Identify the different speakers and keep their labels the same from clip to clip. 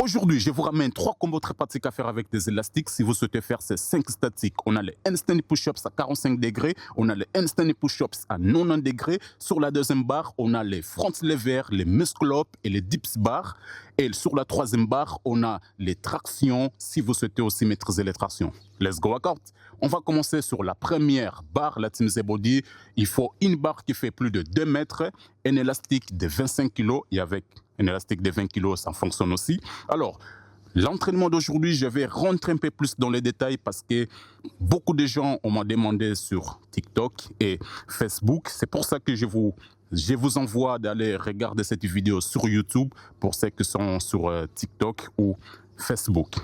Speaker 1: Aujourd'hui, je vous ramène 3 combos très pratiques à faire avec des élastiques. Si vous souhaitez faire ces 5 statiques, on a les handstand push-ups à 45 degrés, on a les handstand push-ups à 90 degrés. Sur la deuxième barre, on a les front levers, les muscle-up et les dips bars. Et sur la troisième barre, on a les tractions si vous souhaitez aussi maîtriser les tractions. Let's go workout. On va commencer sur la première barre, la Team Z Body. Il faut une barre qui fait plus de 2 mètres, un élastique de 25 kg et avec un élastique de 20 kg, ça fonctionne aussi. Alors, l'entraînement d'aujourd'hui, je vais rentrer un peu plus dans les détails parce que beaucoup de gens m'ont demandé sur TikTok et Facebook. C'est pour ça que je vous envoie d'aller regarder cette vidéo sur YouTube pour ceux qui sont sur TikTok ou Facebook.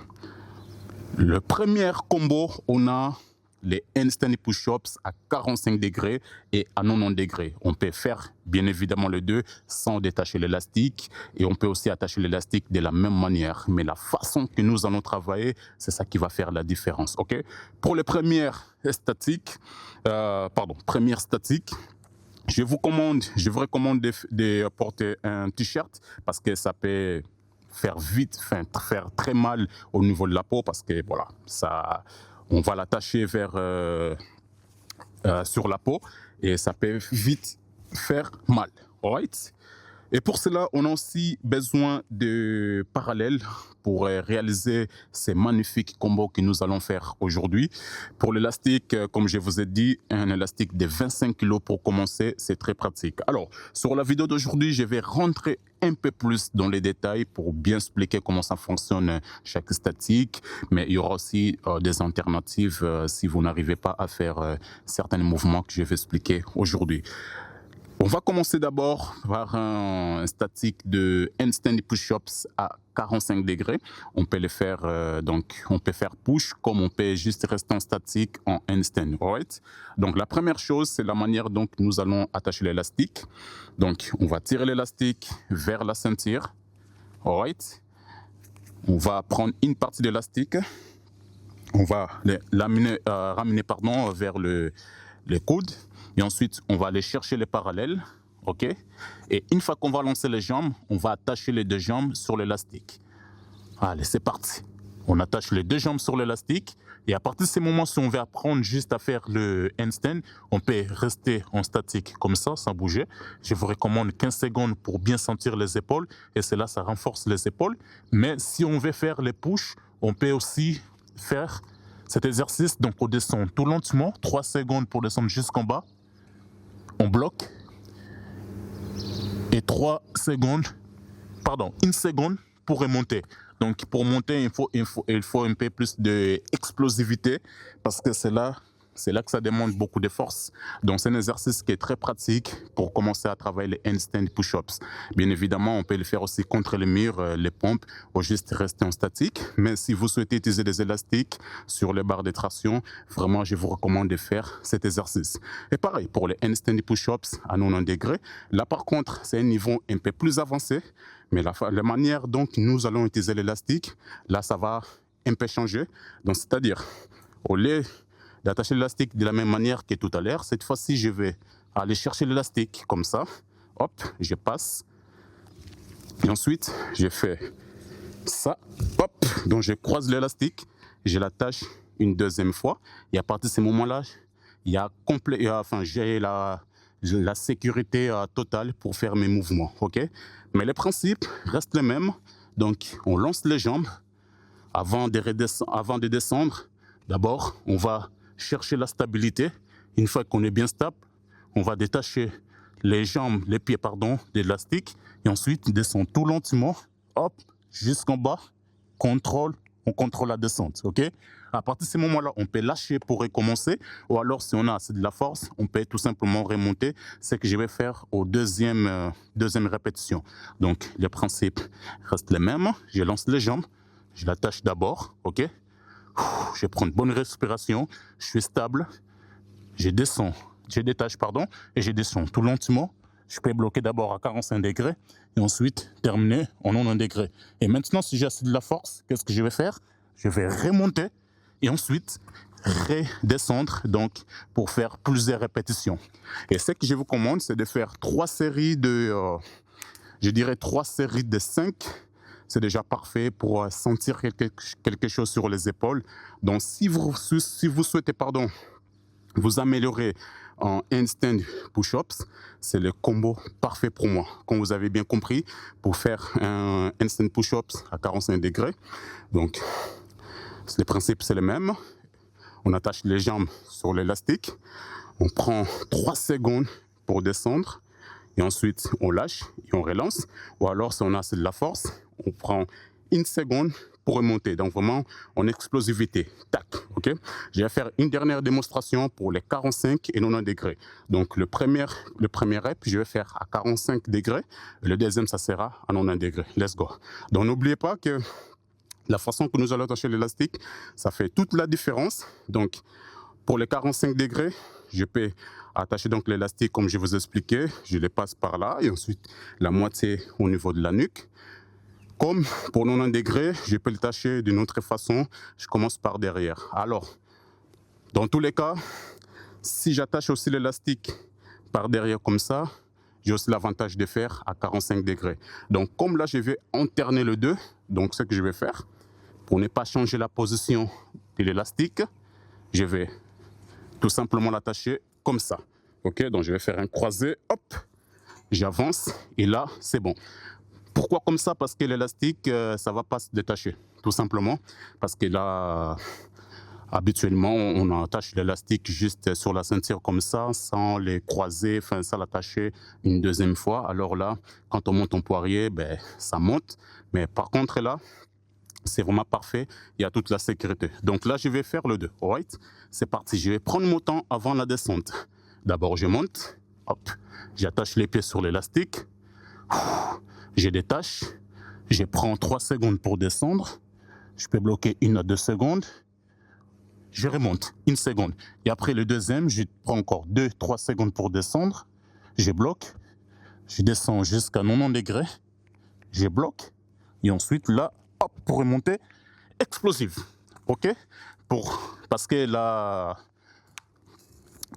Speaker 1: Le premier combo, on a les handstand push-ups à 45 degrés et à 90 degrés. On peut faire bien évidemment les deux sans détacher l'élastique et on peut aussi attacher l'élastique de la même manière. Mais la façon que nous allons travailler, c'est ça qui va faire la différence. Okay? Pour les premières statiques, première statique, je vous recommande de porter un t-shirt parce que ça peut faire faire très mal au niveau de la peau parce que voilà, on va l'attacher sur la peau et ça peut vite faire mal. Alright? Et pour cela, on a aussi besoin de parallèles pour réaliser ces magnifiques combos que nous allons faire aujourd'hui. Pour l'élastique, comme je vous ai dit, un élastique de 25 kg pour commencer, c'est très pratique. Alors, sur la vidéo d'aujourd'hui, je vais rentrer un peu plus dans les détails pour bien expliquer comment ça fonctionne chaque statique, mais il y aura aussi des alternatives si vous n'arrivez pas à faire certains mouvements que je vais expliquer aujourd'hui. On va commencer d'abord par un statique de handstand push-ups à 45 degrés. On peut le faire, on peut faire push comme on peut juste rester en statique en handstand. Right? Donc la première chose, c'est la manière dont nous allons attacher l'élastique. Donc on va tirer l'élastique vers la ceinture. Right? On va prendre une partie de l'élastique. On va ramener vers le coude. Et ensuite, on va aller chercher les parallèles, ok? Et une fois qu'on va lancer les jambes, on va attacher les deux jambes sur l'élastique. Allez, c'est parti. On attache les deux jambes sur l'élastique. Et à partir de ce moment, si on veut apprendre juste à faire le handstand, on peut rester en statique comme ça, sans bouger. Je vous recommande 15 secondes pour bien sentir les épaules. Et cela, ça renforce les épaules. Mais si on veut faire les push, on peut aussi faire cet exercice. Donc, on descend tout lentement, 3 secondes pour descendre jusqu'en bas. On bloque et 1 seconde pour remonter. Donc pour monter, il faut un peu plus d'explosivité parce que c'est là que ça demande beaucoup de force. Donc c'est un exercice qui est très pratique pour commencer à travailler les handstand push-ups. Bien évidemment, on peut le faire aussi contre les murs, les pompes, ou juste rester en statique. Mais si vous souhaitez utiliser des élastiques sur les barres de traction, vraiment, je vous recommande de faire cet exercice. Et pareil, pour les handstand push-ups à 90 degrés, là par contre, c'est un niveau un peu plus avancé. Mais la manière dont nous allons utiliser l'élastique, là, ça va un peu changer. Donc, c'est-à-dire, au lieu d'attacher l'élastique de la même manière que tout à l'heure, cette fois-ci, je vais aller chercher l'élastique comme ça. Hop, je passe. Et ensuite, je fais ça. Hop, donc je croise l'élastique, je l'attache une deuxième fois. Et à partir de ce moment-là, j'ai la sécurité totale pour faire mes mouvements. Okay? Mais le principe reste le même. Donc, on lance les jambes avant de descendre. D'abord, on va chercher la stabilité. Une fois qu'on est bien stable, on va détacher les pieds de l'élastique et ensuite descendre tout lentement, hop, jusqu'en bas, on contrôle la descente, ok? À partir de ce moment-là, on peut lâcher pour recommencer ou alors si on a assez de la force, on peut tout simplement remonter. C'est ce que je vais faire au deuxième répétition. Donc, le principe reste le même. Je lance les jambes, je l'attache d'abord, ok? Je prends une bonne respiration, je suis stable, je détache, et je descends tout lentement. Je peux bloquer d'abord à 45 degrés et ensuite terminer en 90 degrés. Et maintenant, si j'ai assez de la force, qu'est-ce que je vais faire? Je vais remonter et ensuite redescendre donc pour faire plusieurs répétitions. Et ce que je vous recommande, c'est de faire 3 séries de 5 c'est déjà parfait pour sentir quelque chose sur les épaules. Donc si vous souhaitez vous améliorer en handstand push-ups, c'est le combo parfait pour moi. Comme vous avez bien compris, pour faire un handstand push-ups à 45 degrés, donc le principe c'est le même. On attache les jambes sur l'élastique, on prend 3 secondes pour descendre et ensuite on lâche et on relance. Ou alors si on a assez de la force, on prend 1 seconde pour remonter. Donc vraiment en explosivité. Tac, ok. Je vais faire une dernière démonstration pour les 45 et 90 degrés. Donc le premier rep, je vais faire à 45 degrés. Et le deuxième, ça sera à 90 degrés. Let's go. Donc n'oubliez pas que la façon que nous allons attacher l'élastique, ça fait toute la différence. Donc pour les 45 degrés, je peux attacher donc l'élastique comme je vous ai expliqué. Je les passe par là et ensuite la moitié au niveau de la nuque. Comme pour 90 degrés, je peux le tâcher d'une autre façon. Je commence par derrière. Alors, dans tous les cas, si j'attache aussi l'élastique par derrière comme ça, j'ai aussi l'avantage de faire à 45 degrés. Donc, comme là, je vais alterner le deux, donc ce que je vais faire, pour ne pas changer la position de l'élastique, je vais tout simplement l'attacher comme ça. Ok, donc je vais faire un croisé, hop, j'avance et là, c'est bon. Pourquoi comme ça? Parce que l'élastique, ça ne va pas se détacher, tout simplement. Parce que là, habituellement, on attache l'élastique juste sur la ceinture comme ça, sans les croiser, enfin, sans l'attacher une deuxième fois. Alors là, quand on monte en poirier, ben, ça monte. Mais par contre là, c'est vraiment parfait, il y a toute la sécurité. Donc là, je vais faire le 2, right? C'est parti, je vais prendre mon temps avant la descente. D'abord, je monte, hop, j'attache les pieds sur l'élastique. Je détache, je prends 3 secondes pour descendre, je peux bloquer 1 à 2 secondes, je remonte 1 seconde. Et après le deuxième, je prends encore 2-3 secondes pour descendre, je bloque, je descends jusqu'à 90 degrés, je bloque, et ensuite là, hop, pour remonter, explosive, ok? Parce que là,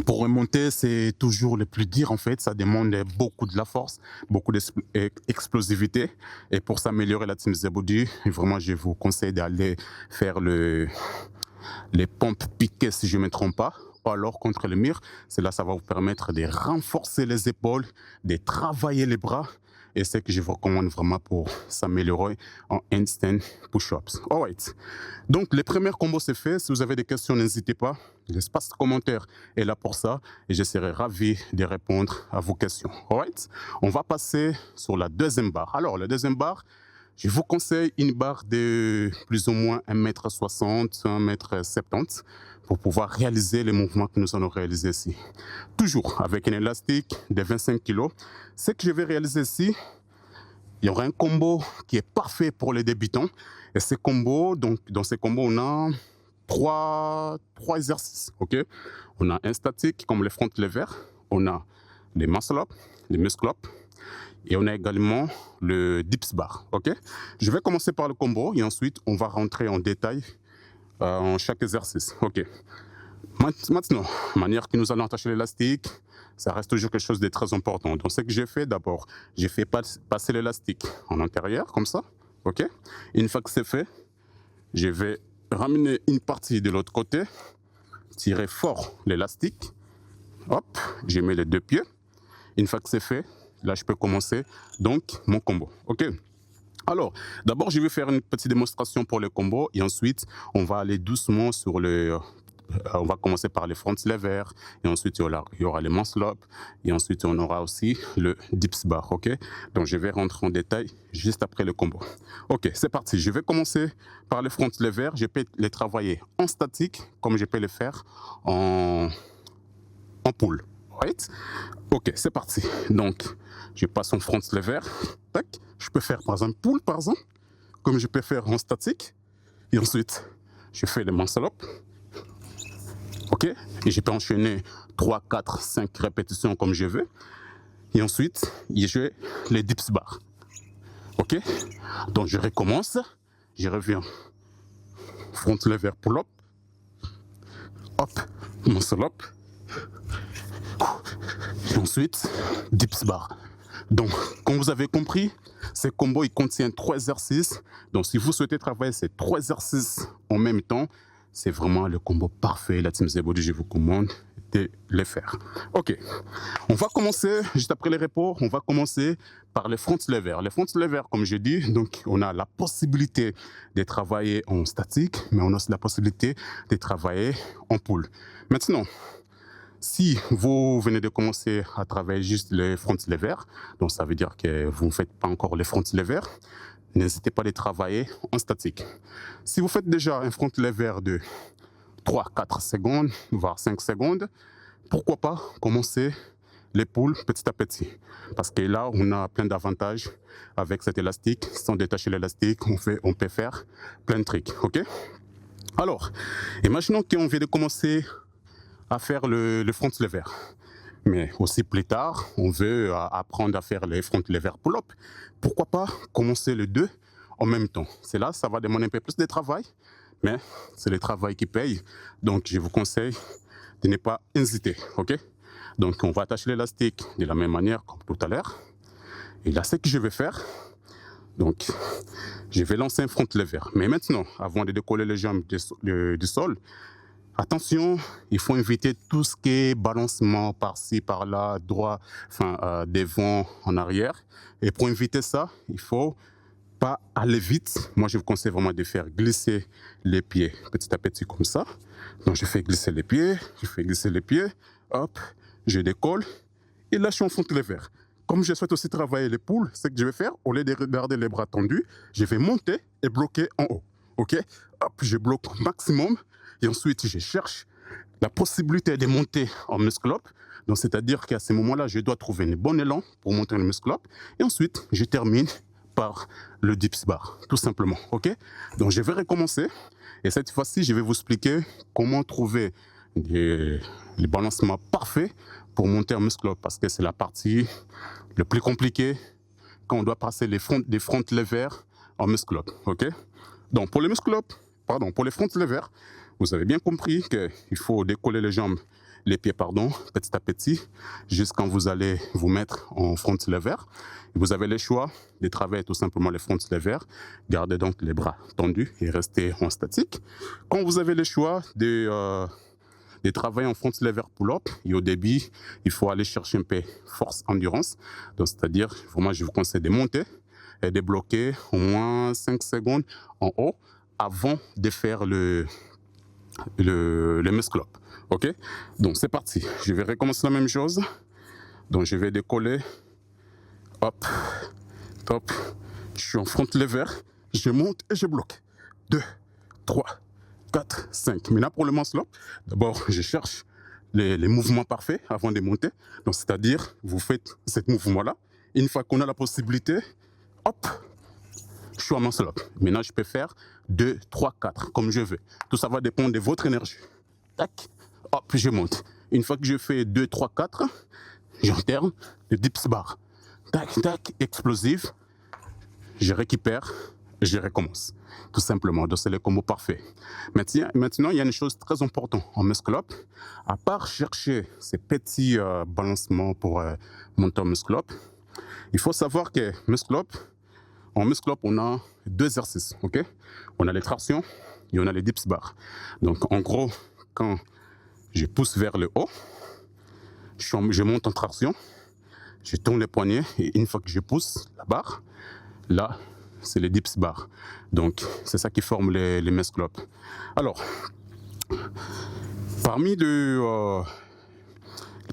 Speaker 1: pour remonter, c'est toujours le plus dur en fait. Ça demande beaucoup de la force, beaucoup d'explosivité. Et pour s'améliorer la team Zebody, vraiment, je vous conseille d'aller faire les pompes piquées si je ne me trompe pas. Ou alors contre le mur. Cela, ça va vous permettre de renforcer les épaules, de travailler les bras. Et c'est ce que je vous recommande vraiment pour s'améliorer en handstand push-ups. Alright. Donc, les premiers combos, c'est fait. Si vous avez des questions, n'hésitez pas. L'espace commentaire est là pour ça. Et je serai ravi de répondre à vos questions. Alright. On va passer sur la deuxième barre. Alors, la deuxième barre, je vous conseille une barre de plus ou moins 1,60 m, 1,70 m pour pouvoir réaliser les mouvements que nous allons réaliser ici. Toujours avec un élastique de 25 kg. Ce que je vais réaliser ici, il y aura un combo qui est parfait pour les débutants. Et ce combo, donc dans ce combo, on a trois exercices. Okay? On a un statique comme le front lever, on a les muscle-up, les muscle-up, et on a également le dips bar. Okay? Je vais commencer par le combo et ensuite on va rentrer en détail en chaque exercice. Ok. Maintenant, manière que nous allons attacher l'élastique, ça reste toujours quelque chose de très important. Donc ce que j'ai fait d'abord, j'ai fait passer l'élastique en intérieur comme ça. Ok. Une fois que c'est fait, je vais ramener une partie de l'autre côté, tirer fort l'élastique. Hop, je mets les 2 pieds. Une fois que c'est fait, là je peux commencer donc mon combo. Ok. Alors, d'abord, je vais faire une petite démonstration pour le combo et ensuite, on va aller doucement sur le... on va commencer par les front lever et ensuite, il y aura les muscle-up et ensuite, on aura aussi le dips bar, ok? Donc, je vais rentrer en détail juste après le combo. Ok, c'est parti. Je vais commencer par le front lever. Je peux les travailler en statique comme je peux les faire en pull. Right? Ok, c'est parti. Donc, je passe en front lever. Tac. Je peux faire par exemple pull, par exemple, comme je peux faire en statique. Et ensuite, je fais les muscle-up. Ok. Et je peux enchaîner 3, 4, 5 répétitions comme je veux. Et ensuite, je fais les dips bar. Ok. Donc, je recommence. Je reviens. Front lever pull-up. Hop. Muscle-up. Et ensuite, dips bar. Donc, comme vous avez compris, ce combo il contient 3 exercices. Donc, si vous souhaitez travailler ces 3 exercices en même temps, c'est vraiment le combo parfait. La Team Z-Body, je vous commande de les faire. Ok, on va commencer, juste après les repos, on va commencer par les front levers. Les front levers, comme je dis, donc on a la possibilité de travailler en statique, mais on a aussi la possibilité de travailler en pull. Maintenant, si vous venez de commencer à travailler juste les front levers, donc ça veut dire que vous ne faites pas encore les front levers, n'hésitez pas à les travailler en statique. Si vous faites déjà un front lever de 3-4 secondes, voire 5 secondes, pourquoi pas commencer les pulls petit à petit. Parce que là, on a plein d'avantages avec cet élastique. Sans détacher l'élastique, on peut faire plein de trucs. Ok? Alors, imaginons qu'on vient de commencer à faire le front lever. Mais aussi plus tard, on veut apprendre à faire les front lever pull-up. Pourquoi pas commencer les deux en même temps? C'est là, ça va demander un peu plus de travail, mais c'est le travail qui paye. Donc, je vous conseille de ne pas hésiter, ok? Donc, on va attacher l'élastique de la même manière comme tout à l'heure. Et là, ce que je vais faire, donc, je vais lancer un front lever. Mais maintenant, avant de décoller les jambes du sol, attention, il faut éviter tout ce qui est balancement par-ci, par-là, droit, enfin, devant, en arrière. Et pour éviter ça, il faut pas aller vite. Moi, je vous conseille vraiment de faire glisser les pieds petit à petit comme ça. Donc, je fais glisser les pieds, hop, je décolle et là, je suis en front lever. Comme je souhaite aussi travailler les poules, ce que je vais faire, au lieu de garder les bras tendus, je vais monter et bloquer en haut. Ok? Hop, je bloque au maximum et ensuite, je cherche la possibilité de monter en muscle-up. Donc, c'est-à-dire qu'à ce moment-là, je dois trouver un bon élan pour monter le muscle-up et ensuite, je termine par le dips bar, tout simplement, ok? Donc, je vais recommencer et cette fois-ci, je vais vous expliquer comment trouver les balancements parfaits pour monter un muscle-up parce que c'est la partie le plus compliquée quand on doit passer des front levers en muscle-up, ok? Donc, pour les muscle-up, pardon, pour les front levers, vous avez bien compris qu'il faut décoller les pieds, petit à petit, jusqu'à vous allez vous mettre en front lever. Vous avez le choix de travailler tout simplement les front lever, gardez donc les bras tendus et rester en statique. Quand vous avez le choix de travailler en front lever pull-up, et au début, il faut aller chercher un peu force endurance. Donc, c'est-à-dire, vraiment, je vous conseille de monter et de bloquer au moins 5 secondes en haut avant de faire le muscle up. Ok? Donc, c'est parti. Je vais recommencer la même chose. Donc, je vais décoller. Hop, top. Je suis en front lever. Je monte et je bloque. 2, 3, 4, 5. Maintenant, pour le muscle up, d'abord, je cherche les mouvements parfaits avant de monter. Donc, c'est-à-dire, vous faites ce mouvement-là. Une fois qu'on a la possibilité, hop, je suis en muscle up. Maintenant, je peux faire 2, 3, 4, comme je veux. Tout ça va dépendre de votre énergie. Tac, hop, je monte. Une fois que je fais 2, 3, 4, j'alterne le dips bar. Tac, tac, explosif. Je récupère, je recommence. Tout simplement, donc c'est le combo parfait. Maintenant, il y a une chose très importante en muscle up. À part chercher ces petits balancements pour monter en muscle up, il faut savoir que en muscle up, on a 2 exercices. Okay? On a les tractions et on a les dips bar. Donc, en gros, quand je pousse vers le haut, je monte en traction, je tourne les poignets et une fois que je pousse la barre, là, c'est les dips bar. Donc, c'est ça qui forme les muscle up. Alors, parmi les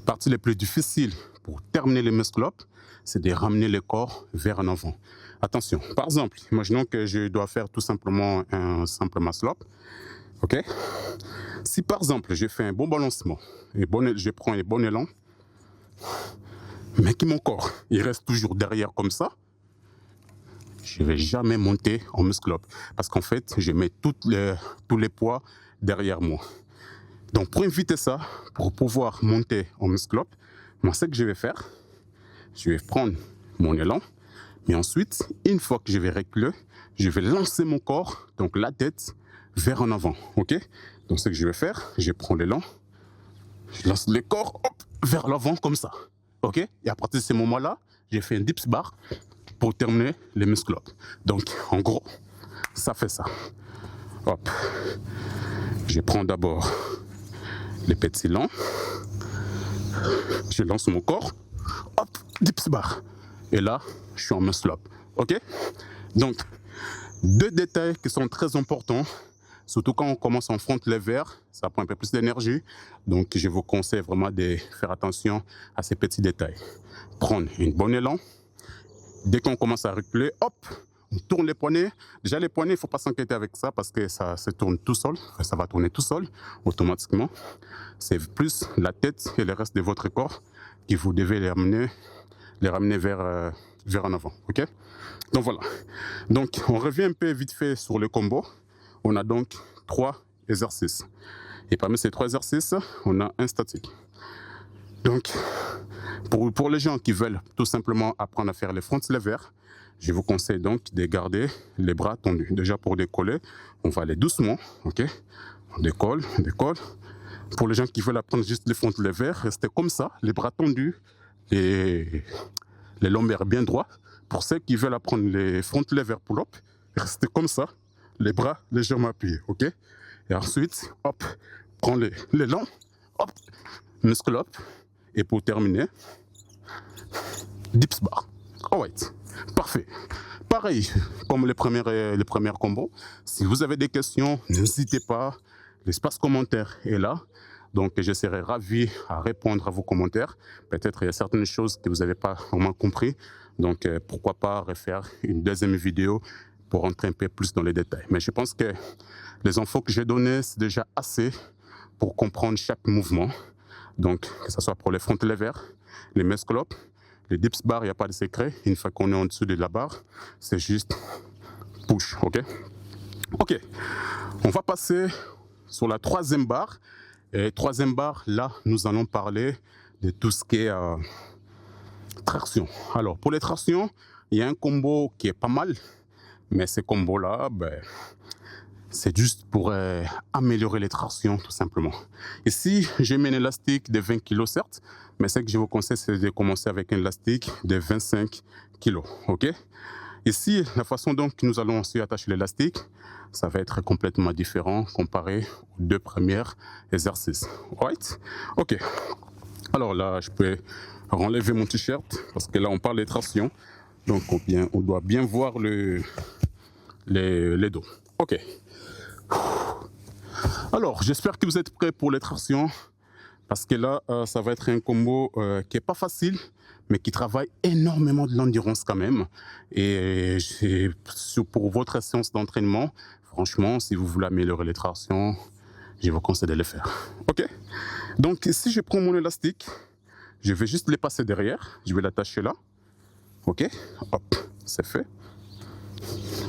Speaker 1: parties les plus difficiles pour terminer les muscle up, c'est de ramener le corps vers en avant. Attention, par exemple, imaginons que je dois faire tout simplement un simple muscle up. Ok? Si par exemple, je fais un bon balancement, et je prends un bon élan, mais que mon corps il reste toujours derrière comme ça, je ne vais jamais monter en muscle up. Parce qu'en fait, je mets tous les poids derrière moi. Donc, pour éviter ça, pour pouvoir monter en muscle up, moi, ce que je vais faire, je vais prendre mon élan, mais ensuite, une fois que je vais reculer, je vais lancer mon corps, donc la tête, vers en avant. Ok? Donc, ce que je vais faire, je prends l'élan, je lance le corps hop, vers l'avant comme ça. Ok? Et à partir de ce moment-là, j'ai fait un dips bar pour terminer les muscle-up. Donc, en gros, ça fait ça. Hop. Je prends d'abord les petits lents. Je lance mon corps. Hop, dips bar. Et là, je suis en muscle-up. OK? Donc, deux détails qui sont très importants. Surtout quand on commence en front lever, ça prend un peu plus d'énergie. Donc, je vous conseille vraiment de faire attention à ces petits détails. Prendre une bonne élan. Dès qu'on commence à reculer, hop, on tourne les poignets. Déjà, les poignets, il ne faut pas s'inquiéter avec ça parce que ça se tourne tout seul. Ça va tourner tout seul, automatiquement. C'est plus la tête et le reste de votre corps que vous devez les ramener vers en avant. OK? Donc, voilà. Donc, on revient un peu vite fait sur le combo. On a donc 3 exercices. Et parmi ces 3 exercices, on a un statique. Donc, pour les gens qui veulent tout simplement apprendre à faire les front levers, je vous conseille donc de garder les bras tendus. Déjà, pour décoller, on va aller doucement. OK? On décolle, on décolle. Pour les gens qui veulent apprendre juste les front levers, restez comme ça, les bras tendus, les lombaires bien droits. Pour ceux qui veulent apprendre les front levers pull-up, restez comme ça, les bras légèrement appuyés, ok? Et ensuite, hop, prends les longs, hop, muscle up. Et pour terminer, dips bar. Alright, parfait. Pareil, comme les premiers combos, si vous avez des questions, n'hésitez pas, l'espace commentaire est là. Donc, je serai ravi à répondre à vos commentaires. Peut-être il y a certaines choses que vous n'avez pas vraiment compris. Donc, pourquoi pas refaire une deuxième vidéo pour rentrer un peu plus dans les détails. Mais je pense que les infos que j'ai données, c'est déjà assez pour comprendre chaque mouvement. Donc, que ce soit pour les front levers, les muscle up, les dips bar, il n'y a pas de secret. Une fois qu'on est en dessous de la barre, c'est juste push, ok? Ok, on va passer sur la troisième barre. Et troisième barre, là, nous allons parler de tout ce qui est traction. Alors, pour les tractions, il y a un combo qui est pas mal. Mais ces combos-là, c'est juste pour améliorer les tractions, tout simplement. Ici, j'ai mis un élastique de 20 kg, certes, mais ce que je vous conseille, c'est de commencer avec un élastique de 25 kg. OK? Ici, la façon dont nous allons aussi attacher l'élastique, ça va être complètement différent comparé aux deux premiers exercices. Right? OK. Alors là, je peux enlever mon t-shirt parce que là, on parle des tractions. Donc, on doit bien voir les dos. OK. Alors, j'espère que vous êtes prêts pour les tractions parce que là, ça va être un combo qui n'est pas facile, mais qui travaille énormément de l'endurance quand même. Et pour votre séance d'entraînement, franchement, si vous voulez améliorer les tractions, je vous conseille de le faire. OK? Donc, si je prends mon élastique, je vais juste les passer derrière. Je vais l'attacher là. OK? Hop, c'est fait.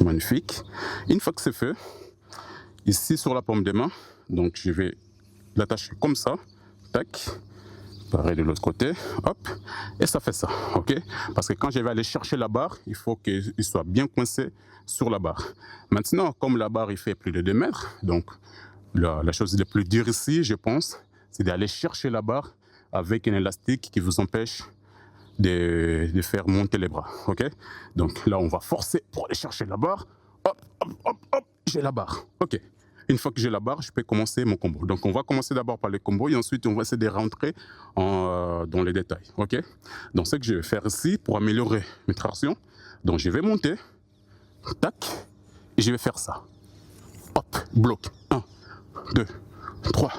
Speaker 1: Magnifique. Une fois que c'est fait, ici sur la paume des mains, donc je vais l'attacher comme ça. Tac. Pareil de l'autre côté. Hop. Et ça fait ça. OK? Parce que quand je vais aller chercher la barre, il faut qu'il soit bien coincé sur la barre. Maintenant, comme la barre, il fait plus de 2 mètres, donc la chose la plus dure ici, je pense, c'est d'aller chercher la barre avec un élastique qui vous empêche de faire monter les bras. OK? Donc là, on va forcer pour aller chercher la barre. Hop, hop, hop, hop, j'ai la barre. OK. Une fois que j'ai la barre, je peux commencer mon combo. Donc, on va commencer d'abord par les combos et ensuite, on va essayer de rentrer dans les détails. OK? Donc, ce que je vais faire ici pour améliorer mes tractions, donc je vais monter, tac, et je vais faire ça. Hop, bloc. 1, 2, 3,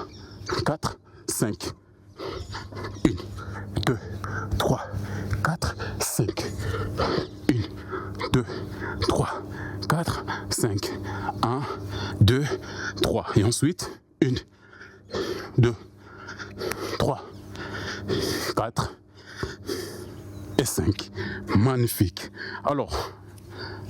Speaker 1: 4, 5. 1, 2, 3, 4, 5. 1, 2, 3, 4, 5. 1, 2, 3. Et ensuite, 1, 2, 3, 4 et 5. Magnifique. Alors,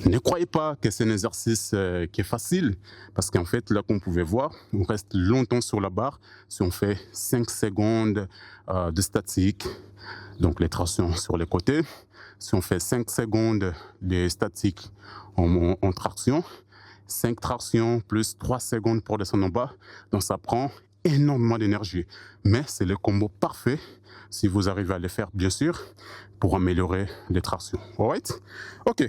Speaker 1: ne croyez pas que c'est un exercice qui est facile, parce qu'en fait, là, comme vous pouvez voir, on reste longtemps sur la barre. Si on fait 5 secondes de statique, donc les tractions sur les côtés, si on fait 5 secondes de statique en traction, 5 tractions plus 3 secondes pour descendre en bas, donc ça prend énormément d'énergie. Mais c'est le combo parfait si vous arrivez à le faire, bien sûr, pour améliorer les tractions. Alright? Ok.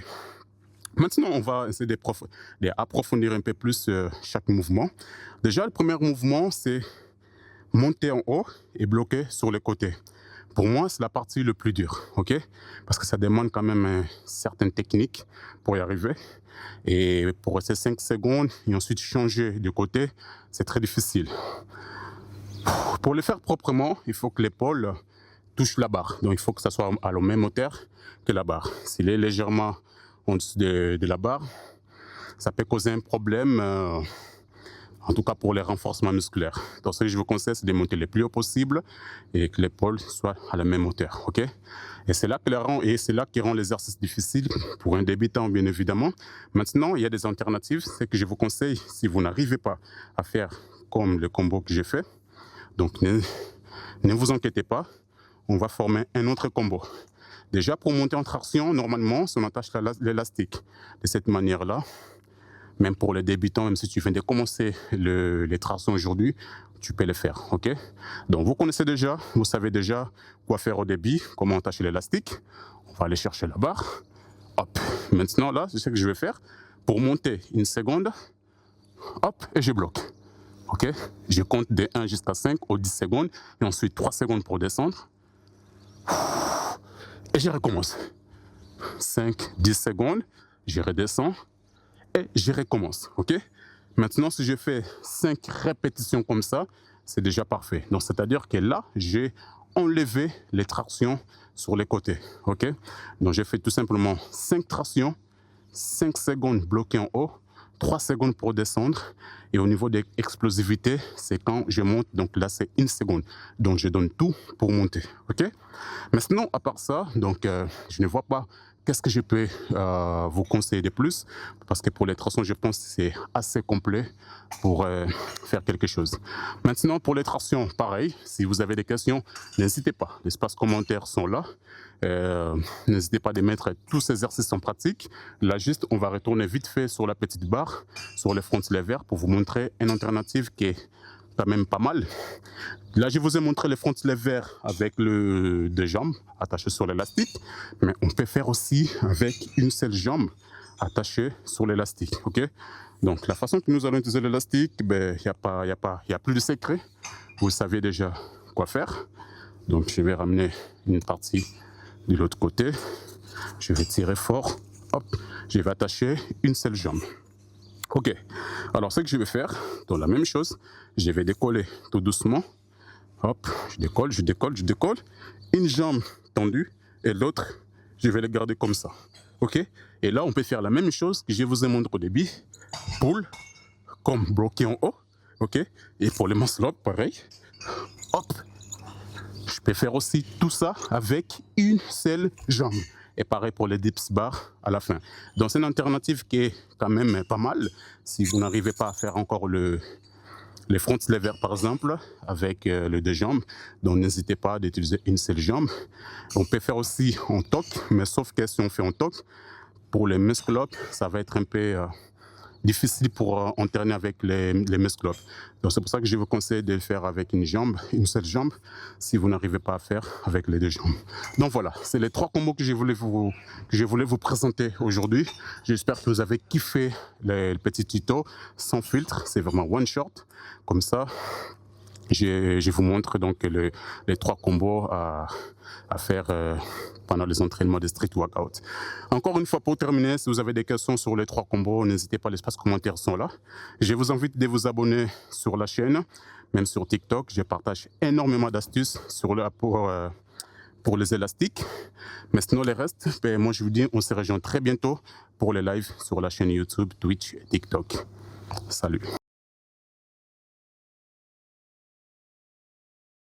Speaker 1: Maintenant, on va essayer d'approfondir un peu plus chaque mouvement. Déjà, le premier mouvement, c'est monter en haut et bloquer sur les côtés. Pour moi, c'est la partie le plus dure, ok? Parce que ça demande quand même une certaine technique pour y arriver. Et pour rester 5 secondes et ensuite changer de côté, c'est très difficile. Pour le faire proprement, il faut que l'épaule touche la barre. Donc, il faut que ça soit à la même hauteur que la barre. S'il est légèrement en dessous de la barre, ça peut causer un problème, en tout cas pour les renforcements musculaires. Donc, ce que je vous conseille, c'est de monter le plus haut possible et que l'épaule soit à la même hauteur. Ok? Et c'est là qui rend l'exercice difficile pour un débutant, bien évidemment. Maintenant, il y a des alternatives. Ce que je vous conseille, si vous n'arrivez pas à faire comme le combo que j'ai fait, donc ne vous inquiétez pas, on va former un autre combo. Déjà, pour monter en traction, normalement, si on attache l'élastique de cette manière-là, même pour les débutants, même si tu viens de commencer les tractions aujourd'hui, tu peux le faire, ok? Donc, vous connaissez déjà, vous savez déjà quoi faire au début, comment attacher l'élastique. On va aller chercher la barre. Hop, maintenant là, c'est ce que je vais faire. Pour monter une seconde, hop, et je bloque. Ok? Je compte de 1 jusqu'à 5 ou 10 secondes, et ensuite 3 secondes pour descendre. Et je recommence. 5, 10 secondes, je redescends et je recommence. Ok? Maintenant, si je fais 5 répétitions comme ça, c'est déjà parfait. Donc, c'est-à-dire que là, j'ai enlevé les tractions sur les côtés. Ok? Donc, j'ai fait tout simplement 5 tractions, 5 secondes bloquées en haut, 3 secondes pour descendre. Et au niveau de l'explosivité, c'est quand je monte. Donc là, c'est 1 seconde. Donc, je donne tout pour monter. OK? Mais sinon, à part ça, donc, je ne vois pas qu'est-ce que je peux vous conseiller de plus. Parce que pour les tractions, je pense que c'est assez complet pour faire quelque chose. Maintenant, pour les tractions, pareil. Si vous avez des questions, n'hésitez pas. Les espaces commentaires sont là. N'hésitez pas à mettre tous ces exercices en pratique. Là, juste, on va retourner vite fait sur la petite barre, sur les front levers pour vous montrer une alternative qui est quand même pas mal. Là, je vous ai montré les front levers avec deux jambes attachées sur l'élastique, mais on peut faire aussi avec une seule jambe attachée sur l'élastique. Ok? Donc, la façon que nous allons utiliser l'élastique, il n'y a plus de secret. Vous savez déjà quoi faire. Donc, je vais ramener une partie de l'autre côté. Je vais tirer fort. Hop, je vais attacher une seule jambe. Ok, alors ce que je vais faire, dans la même chose, je vais décoller tout doucement. Hop, je décolle, je décolle, je décolle. Une jambe tendue et l'autre, je vais le garder comme ça. Ok, et là on peut faire la même chose que je vous ai montré au début. Pull, comme bloqué en haut. Ok, et pour les muscle-up, pareil. Hop, je peux faire aussi tout ça avec une seule jambe. Et pareil pour les dips bar à la fin. Donc c'est une alternative qui est quand même pas mal. Si vous n'arrivez pas à faire encore les front levers par exemple, avec les deux jambes, donc n'hésitez pas d'utiliser une seule jambe. On peut faire aussi en toc, mais sauf que si on fait en toc, pour les muscle-up, ça va être un peu difficile pour alterner avec les muscle-up. Donc c'est pour ça que je vous conseille de le faire avec une seule jambe, si vous n'arrivez pas à faire avec les deux jambes. Donc voilà, c'est les 3 combos que je voulais vous présenter aujourd'hui. J'espère que vous avez kiffé le petit tuto sans filtre. C'est vraiment one shot. Comme ça, je vous montre donc les 3 combos à faire pendant les entraînements de street workout. Encore une fois, pour terminer, si vous avez des questions sur les 3 combos, n'hésitez pas, les espaces commentaires sont là. Je vous invite de vous abonner sur la chaîne, même sur TikTok. Je partage énormément d'astuces pour les élastiques. Mais sinon, les restes, moi je vous dis, on se rejoint très bientôt pour les lives sur la chaîne YouTube, Twitch et TikTok. Salut.